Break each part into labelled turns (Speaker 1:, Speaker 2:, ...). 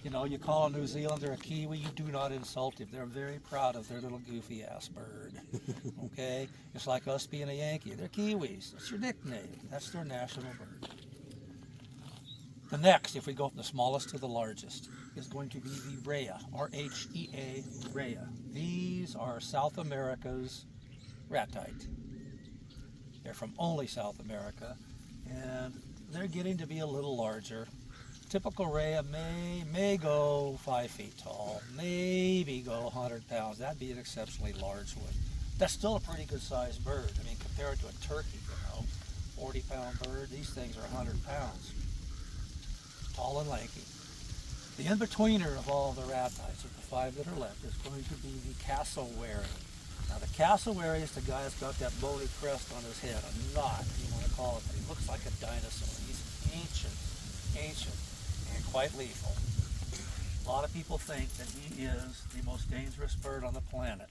Speaker 1: You know, you call a New Zealander a Kiwi, you do not insult him. They're very proud of their little goofy ass bird. Okay? It's like us being a Yankee. They're Kiwis. That's your nickname. That's their national bird. The next, if we go from the smallest to the largest, is going to be the Rhea, R-H-E-A, Rhea. These are South America's ratite. They're from only South America, and they're getting to be a little larger. Typical Rhea may go 5 feet tall, maybe go 100 pounds. That'd be an exceptionally large one. That's still a pretty good sized bird. I mean, compared to a turkey, 40-pound bird, these things are 100 pounds. Tall and lanky. The in-betweener of all the ratites, of the 5 that are left, is going to be the cassowary. Now the cassowary is the guy that's got that bony crest on his head, a knot, you want to call it, but he looks like a dinosaur. He's ancient, and quite lethal. A lot of people think that he is the most dangerous bird on the planet.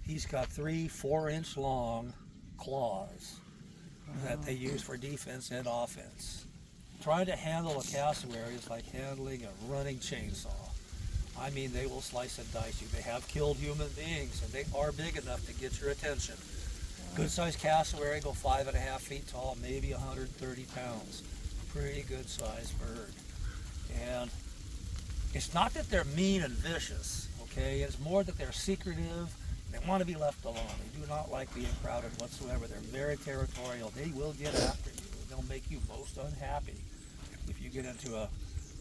Speaker 1: He's got 3 4-inch long claws that they use for defense and offense. Trying to handle a cassowary is like handling a running chainsaw. I mean, they will slice and dice you. They have killed human beings, and they are big enough to get your attention. Good-sized cassowary go 5.5 feet tall, maybe 130 pounds. Pretty good-sized bird. And it's not that they're mean and vicious, okay? It's more that they're secretive. They want to be left alone. They do not like being crowded whatsoever. They're very territorial. They will get after you. They'll make you most unhappy if you get into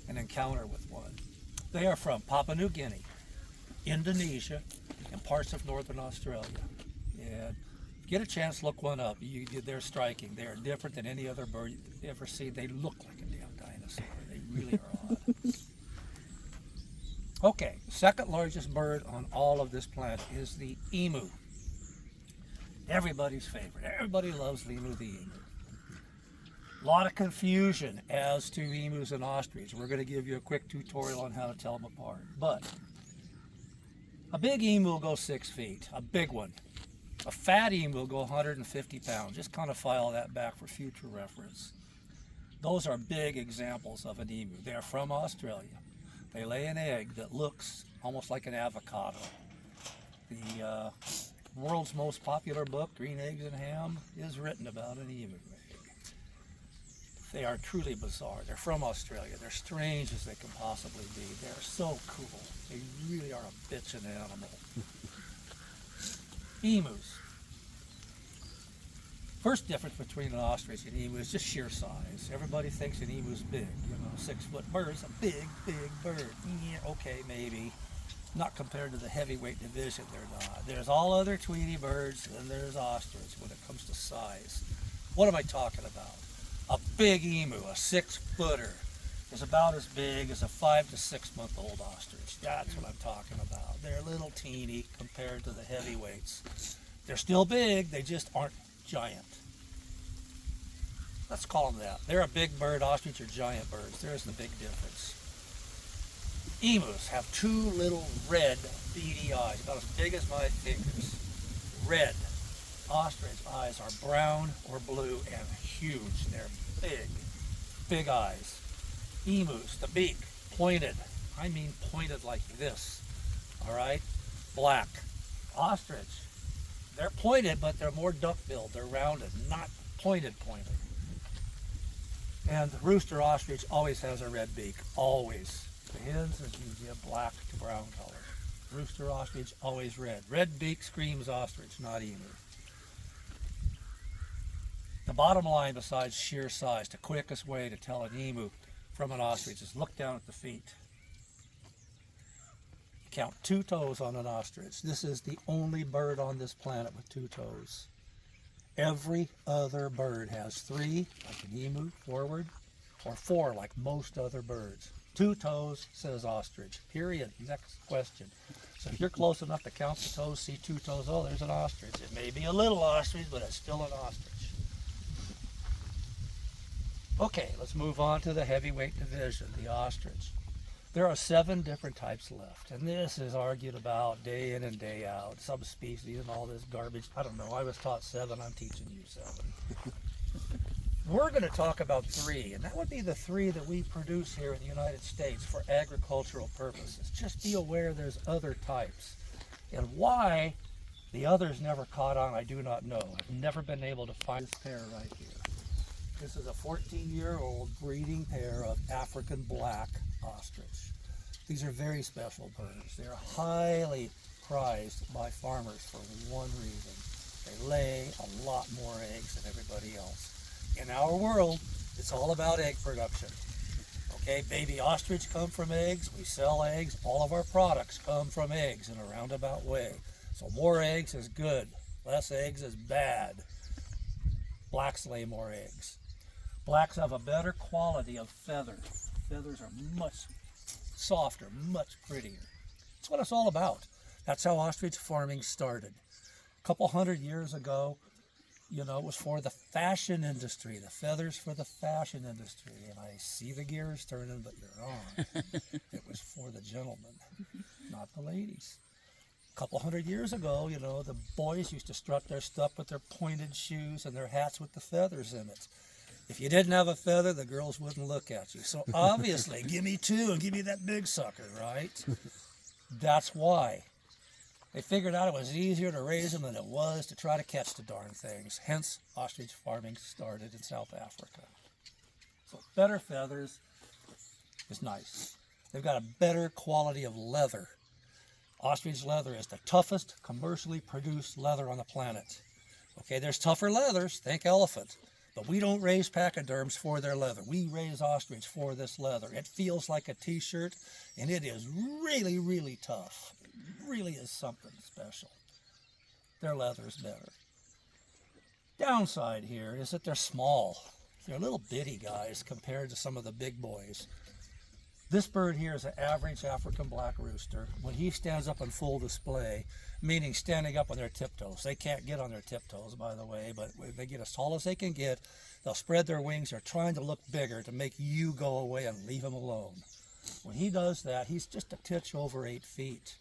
Speaker 1: an encounter with one. They are from Papua New Guinea, Indonesia, and parts of northern Australia. And get a chance, look one up. They're striking. They are different than any other bird you've ever seen. They look like a damn dinosaur. They really are odd. Okay, second largest bird on all of this planet is the emu. Everybody's favorite. Everybody loves the emu. A lot of confusion as to emus and ostriches. We're going to give you a quick tutorial on how to tell them apart. But a big emu will go 6 feet, a big one. A fat emu will go 150 pounds. Just kind of file that back for future reference. Those are big examples of an emu. They are from Australia. They lay an egg that looks almost like an avocado. The world's most popular book, Green Eggs and Ham, is written about an emu. They are truly bizarre. They're from Australia. They're strange as they can possibly be. They're so cool. They really are a bitchin' animal. Emus. First difference between an ostrich and an emu is just sheer size. Everybody thinks an emu's big. 6-foot bird's a big, big bird. Yeah, okay, maybe. Not compared to the heavyweight division, they're not. There's all other Tweety birds, and there's ostrich when it comes to size. What am I talking about? A big emu, a 6-footer, is about as big as a 5 to 6 month old ostrich. That's what I'm talking about. They're little teeny compared to the heavyweights. They're still big, they just aren't giant. Let's call them that. They're a big bird. Ostrich are giant birds. There's the big difference. Emus have 2 little red beady eyes, about as big as my fingers. Red. Ostrich eyes are brown or blue and huge. They're big, big eyes. Emus, the beak, pointed. I mean pointed like this. All right? Black. Ostrich, they're pointed, but they're more duck-billed. They're rounded, not pointed. And the rooster ostrich always has a red beak, always. The hens is usually a black to brown color. Rooster ostrich, always red. Red beak screams ostrich, not emu. The bottom line, besides sheer size, the quickest way to tell an emu from an ostrich is look down at the feet. Count 2 toes on an ostrich. This is the only bird on this planet with 2 toes. Every other bird has 3, like an emu, forward, or 4, like most other birds. 2 toes, says ostrich, period. Next question. So if you're close enough to count the toes, see 2 toes, oh, there's an ostrich. It may be a little ostrich, but it's still an ostrich. Okay, let's move on to the heavyweight division, the ostrich. There are 7 different types left, and this is argued about day in and day out, subspecies and all this garbage. I don't know, I was taught 7, I'm teaching you 7. We're going to talk about three, and that would be the three that we produce here in the United States for agricultural purposes. Just be aware there's other types. And why the others never caught on, I do not know. I've never been able to find this pair right here. This is a 14-year-old breeding pair of African black ostrich. These are very special birds. They're highly prized by farmers for one reason. They lay a lot more eggs than everybody else. In our world, it's all about egg production. Okay, baby ostrich come from eggs. We sell eggs. All of our products come from eggs in a roundabout way. So more eggs is good. Less eggs is bad. Blacks lay more eggs. Blacks have a better quality of feather. Feathers are much softer, much prettier. That's what it's all about. That's how ostrich farming started. A couple hundred years ago, you know, it was for the fashion industry, the feathers for the fashion industry. And I see the gears turning, but you're wrong. It was for the gentlemen, not the ladies. A couple hundred years ago, you know, the boys used to strut their stuff with their pointed shoes and their hats with the feathers in it. If you didn't have a feather, the girls wouldn't look at you. So obviously, give me two and give me that big sucker, right? That's why. They figured out it was easier to raise them than it was to try to catch the darn things. Hence, ostrich farming started in South Africa. So better feathers is nice. They've got a better quality of leather. Ostrich leather is the toughest commercially produced leather on the planet. Okay, there's tougher leathers, think elephant. But we don't raise pachyderms for their leather. We raise ostrich for this leather. It feels like a t-shirt, and it is really, really tough. It really is something special. Their leather is better. Downside here is that they're small. They're little bitty guys compared to some of the big boys. This bird here is an average African black rooster. When he stands up in full display, meaning standing up on their tiptoes. They can't get on their tiptoes, by the way, but if they get as tall as they can get, they'll spread their wings. They're trying to look bigger to make you go away and leave him alone. When he does that, he's just a titch over 8 feet.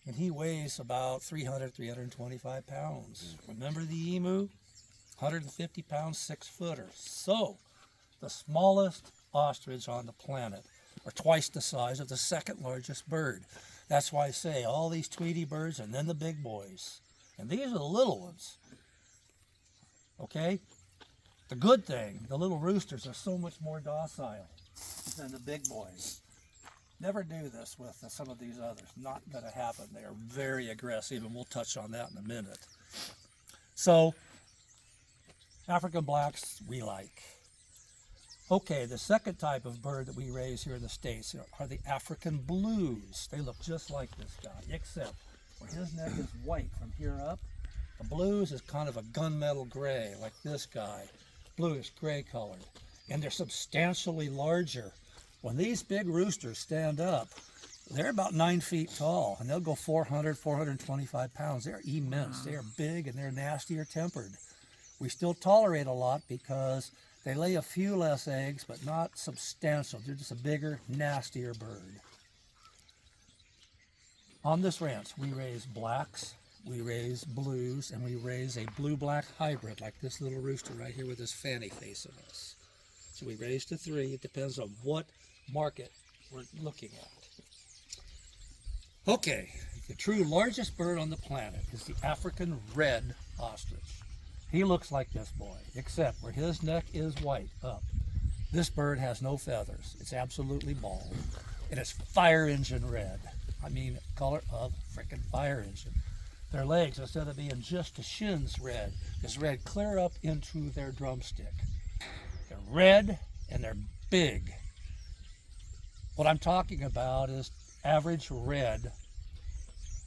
Speaker 1: And he weighs about 300, 325 pounds. Remember the emu? 150 pounds, 6-footer. So, the smallest ostrich on the planet are twice the size of the second largest bird. That's why I say all these Tweety birds and then the big boys. And these are the little ones. Okay? The good thing, the little roosters are so much more docile than the big boys. Never do this with some of these others. Not going to happen. They are very aggressive, and we'll touch on that in a minute. So, African blacks we like. Okay, the second type of bird that we raise here in the States are the African blues. They look just like this guy, except where his neck is white from here up, the blues is kind of a gunmetal gray, like this guy. Bluish gray colored. And they're substantially larger. When these big roosters stand up, they're about 9 feet tall, and they'll go 400, 425 pounds. They're immense. They are big, and they're nastier tempered. We still tolerate a lot because they lay a few less eggs, but not substantial. They're just a bigger, nastier bird. On this ranch, we raise blacks, we raise blues, and we raise a blue-black hybrid, like this little rooster right here with this fanny face of us. So we raise to 3. It depends on what market we're looking at. Okay, the true largest bird on the planet is the African red ostrich. He looks like this boy, except where his neck is white up. This bird has no feathers. It's absolutely bald. And it's fire engine red. I mean, color of frickin' fire engine. Their legs, instead of being just the shins red, is red clear up into their drumstick. They're red and they're big. What I'm talking about is average red.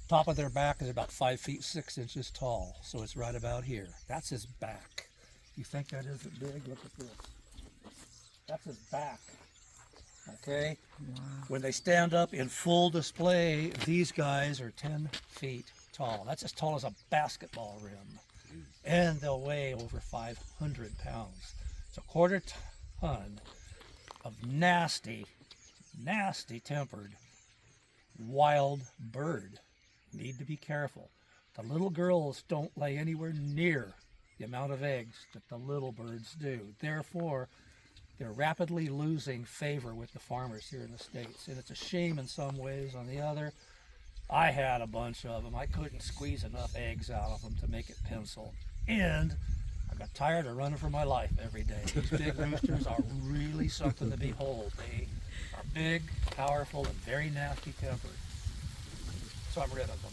Speaker 1: Top of their back is about 5 feet 6 inches tall, so it's right about here. That's his back. You think that isn't big? Look at this. That's his back. Okay? Wow. When they stand up in full display, these guys are 10 feet tall. That's as tall as a basketball rim. And they'll weigh over 500 pounds. It's a quarter ton of nasty, nasty tempered wild bird. Need to be careful. The little girls don't lay anywhere near the amount of eggs that the little birds do. Therefore, they're rapidly losing favor with the farmers here in the States. And it's a shame in some ways. On the other, I had a bunch of them. I couldn't squeeze enough eggs out of them to make it pencil. And I got tired of running for my life every day. These big roosters are really something to behold. They are big, powerful, and very nasty tempered. So I'm rid of them.